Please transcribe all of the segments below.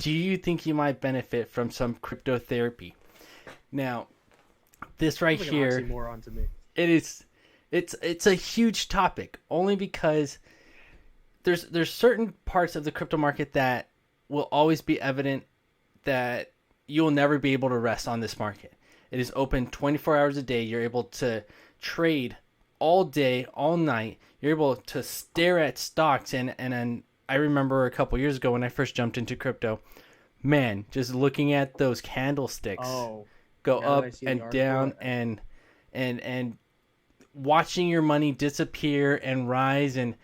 do you think you might benefit from some cryptotherapy? Now, this right Sounds like an here, oxymoron to me. it is, it's a huge topic only because there's certain parts of the crypto market that will always be evident that you'll never be able to rest on this market. It is open 24 hours a day. You're able to trade all day, all night. You're able to stare at stocks and I remember a couple years ago when I first jumped into crypto, man, just looking at those candlesticks Oh, go now that I up see the and article, down and watching your money disappear and rise. And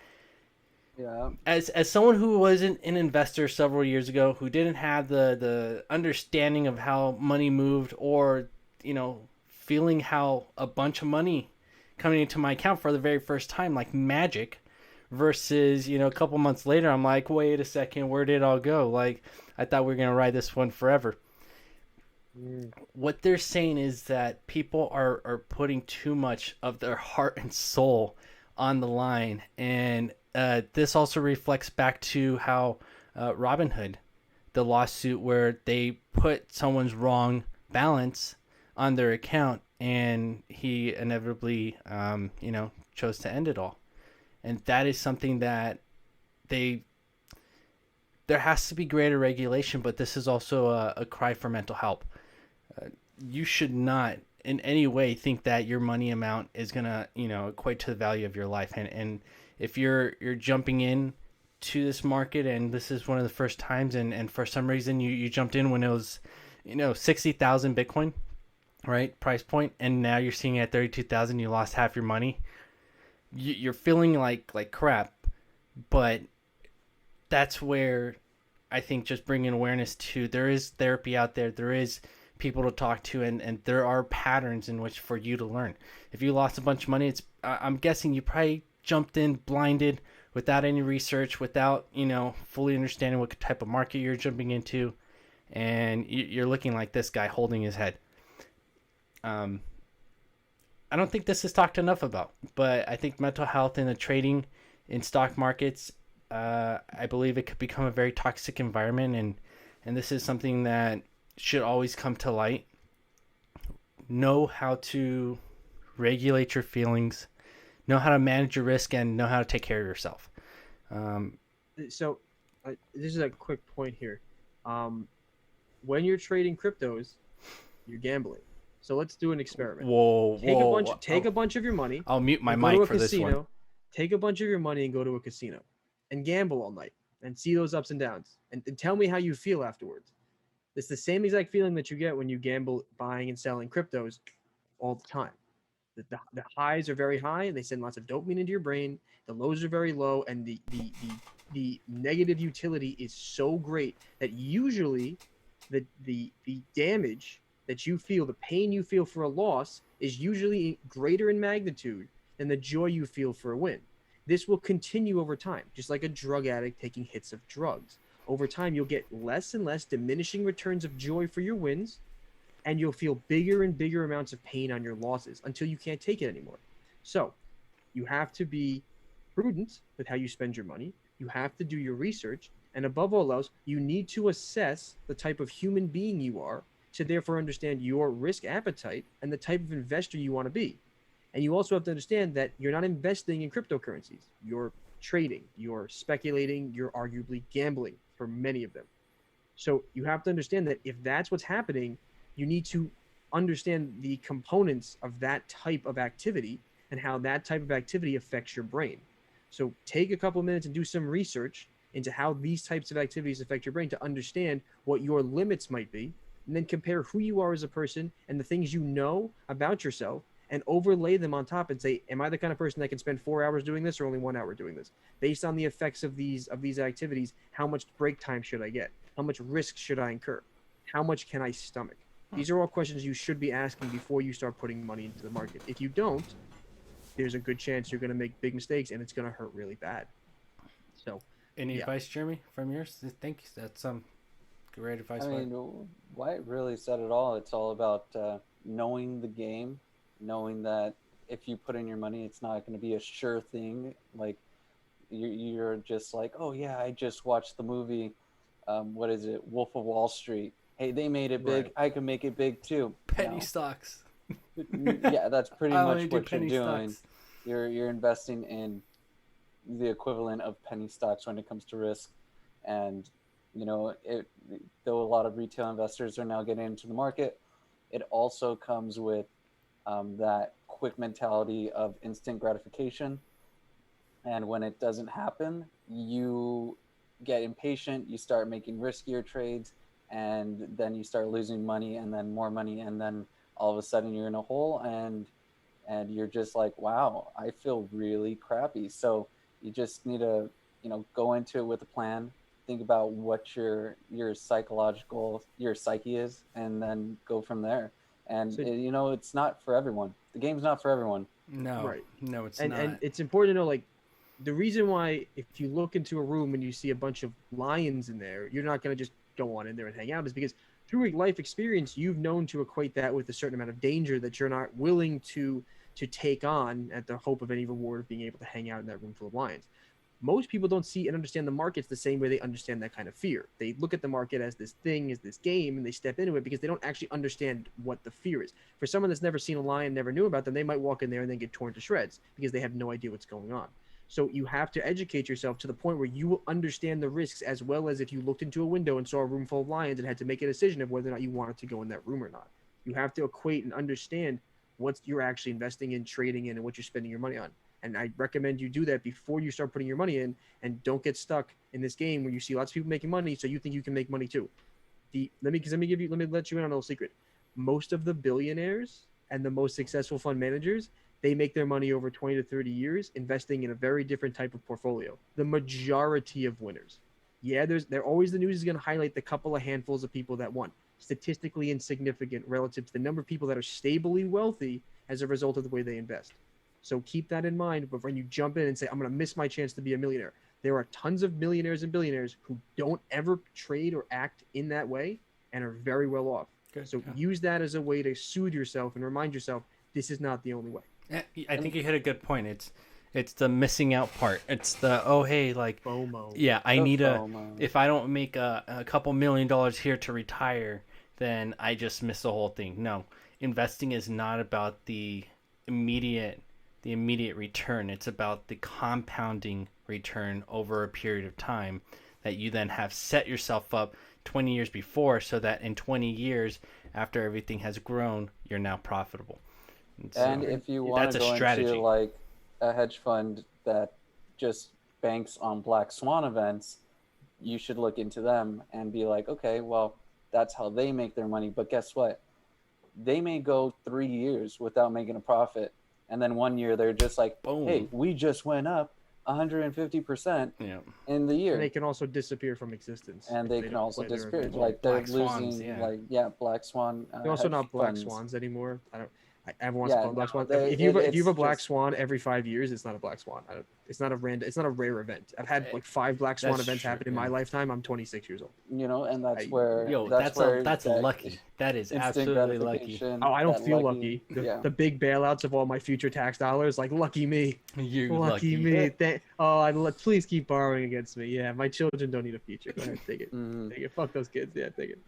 Yeah. as someone who wasn't an investor several years ago, who didn't have the understanding of how money moved, or feeling how a bunch of money coming into my account for the very first time like magic, versus a couple months later, I'm like, wait a second, where did it all go? Like, I thought we were gonna ride this one forever. mm, What they're saying is that people are putting too much of their heart and soul on the line. And this also reflects back to how Robinhood, the lawsuit where they put someone's wrong balance on their account, and he inevitably, chose to end it all. And that is something that they there has to be greater regulation, but this is also a cry for mental health. You should not in any way think that your money amount is gonna equate to the value of your life. And if you're jumping in to this market, and this is one of the first times, and for some reason you jumped in when it was 60,000 Bitcoin, right, price point, and now you're seeing it at 32,000, you lost half your money. You're feeling like crap. But that's where I think just bringing awareness to, there is therapy out there. There is people to talk to, and there are patterns in which for you to learn. If you lost a bunch of money, I'm guessing you probably jumped in blinded, without any research, without fully understanding what type of market you're jumping into, and you're looking like this guy holding his head. Um, I don't think this is talked enough about, but I think mental health in the trading in stock markets, I believe it could become a very toxic environment, and this is something that should always come to light. Know how to regulate your feelings, know how to manage your risk, and know how to take care of yourself. Um, so this is a quick point here. When you're trading cryptos, you're gambling. So let's do an experiment. whoa, Take a bunch. whoa! Take a bunch of your money I'll mute my and go to mic a for this one. casino. Take a bunch of your money and go to a casino, and gamble all night and see those ups and downs, and tell me how you feel afterwards. It's the same exact feeling that you get when you gamble buying and selling cryptos all the time. The highs are very high and they send lots of dopamine into your brain. The lows are very low, and the negative utility is so great that usually the damage that you feel, the pain you feel for a loss, is usually greater in magnitude than the joy you feel for a win. This will continue over time, just like a drug addict taking hits of drugs. Over time, you'll get less and less diminishing returns of joy for your wins, and you'll feel bigger and bigger amounts of pain on your losses until you can't take it anymore. So, you have to be prudent with how you spend your money. You have to do your research. And above all else, you need to assess the type of human being you are to therefore understand your risk appetite and the type of investor you want to be. And you also have to understand that you're not investing in cryptocurrencies. You're trading, you're speculating, you're arguably gambling for many of them. So you have to understand that if that's what's happening, you need to understand the components of that type of activity and how that type of activity affects your brain. So take a couple of minutes and do some research into how these types of activities affect your brain to understand what your limits might be, and then compare who you are as a person and the things you know about yourself, and overlay them on top and say, am I the kind of person that can spend 4 hours doing this or only 1 hour doing this? Based on the effects of these activities, how much break time should I get? How much risk should I incur? How much can I stomach? These are all questions you should be asking before you start putting money into the market. If you don't, there's a good chance you're going to make big mistakes and it's going to hurt really bad. So, Any yeah. advice, Jeremy, from yours? Thank you. That's some great advice. I mean, Wyatt really said it all. It's all about knowing the game, knowing that if you put in your money, it's not going to be a sure thing. Like you're just like, oh yeah, I just watched the movie what is it, Wolf of Wall Street. Hey, they made it big. Right. I can make it big too. Penny No. stocks. Yeah, that's pretty I much only do what you're penny doing. stocks. You're investing in the equivalent of penny stocks when it comes to risk, and though a lot of retail investors are now getting into the market, it also comes with that quick mentality of instant gratification. And when it doesn't happen, you get impatient, you start making riskier trades, and then you start losing money and then more money, and then all of a sudden you're in a hole, and you're just like, wow, I feel really crappy. So you just need to, go into it with a plan, think about what your psyche is, and then go from there. And So- it's not for everyone. The game's not for everyone. No, Right. no, it's and not. and it's important to know, like, the reason why, if you look into a room and you see a bunch of lions in there, you're not going to just go on in there and hang out, is because through a life experience you've known to equate that with a certain amount of danger that you're not willing to take on at the hope of any reward of being able to hang out in that room full of lions. Most people don't see and understand the markets the same way they understand that kind of fear. They look at the market as this thing, as this game, and they step into it because they don't actually understand what the fear is. For someone that's never seen a lion, never knew about them, they might walk in there and then get torn to shreds because they have no idea what's going on. So you have to educate yourself to the point where you will understand the risks, as well as if you looked into a window and saw a room full of lions and had to make a decision of whether or not you wanted to go in that room or not. You have to equate and understand what you're actually investing in, trading in, and what you're spending your money on. And I recommend you do that before you start putting your money in, and don't get stuck in this game where you see lots of people making money, so you think you can make money too. Let me let you in on a little secret. Most of the billionaires and the most successful fund managers, they make their money over 20 to 30 years investing in a very different type of portfolio. The majority of winners. Yeah, they're always, the news is going to highlight the couple of handfuls of people that won. Statistically insignificant relative to the number of people that are stably wealthy as a result of the way they invest. So keep that in mind. But when you jump in and say, I'm going to miss my chance to be a millionaire, there are tons of millionaires and billionaires who don't ever trade or act in that way and are very well off. Good. So Yeah. use that as a way to soothe yourself and remind yourself this is not the only way. Yeah, I think you hit a good point. It's the missing out part. It's the like FOMO. yeah, I The need FOMO. if I don't make a couple $1 million here to retire, then I just miss the whole thing. No, investing is not about the immediate return. It's about the compounding return over a period of time that you then have set yourself up 20 years before, so that in 20 years after everything has grown, you're now profitable. And if you want that's to a go strategy. into like a hedge fund that just banks on black swan events, you should look into them and be like, okay, well, that's how they make their money. But guess what? They may go 3 years without making a profit. And then 1 year they're just like, Boom. hey, we just went up 150% Yeah. in the year. And they can also disappear from existence. And if they don't can also play their disappear. event. Like they're Black swans, losing, yeah. black swan. They're also hedge not black funds. swans anymore. Everyone wants Yeah, to call them black no, swans. they- If you have it's a black just- swan every 5 years, it's not a black swan. It's not a rare event. I've had like 5 black swan That's events true, happen in my yeah. lifetime. I'm 26 years old. And that's I- where Yo, that's that's that lucky. That is instant absolutely lucky. gratification, Oh, I don't that feel lucky. Yeah. The big bailouts of all my future tax dollars, like lucky me, You're lucky me. Please keep borrowing against me. Yeah, my children don't need a future. Go ahead, take it. Mhm. Take it. Fuck those kids. Yeah, take it.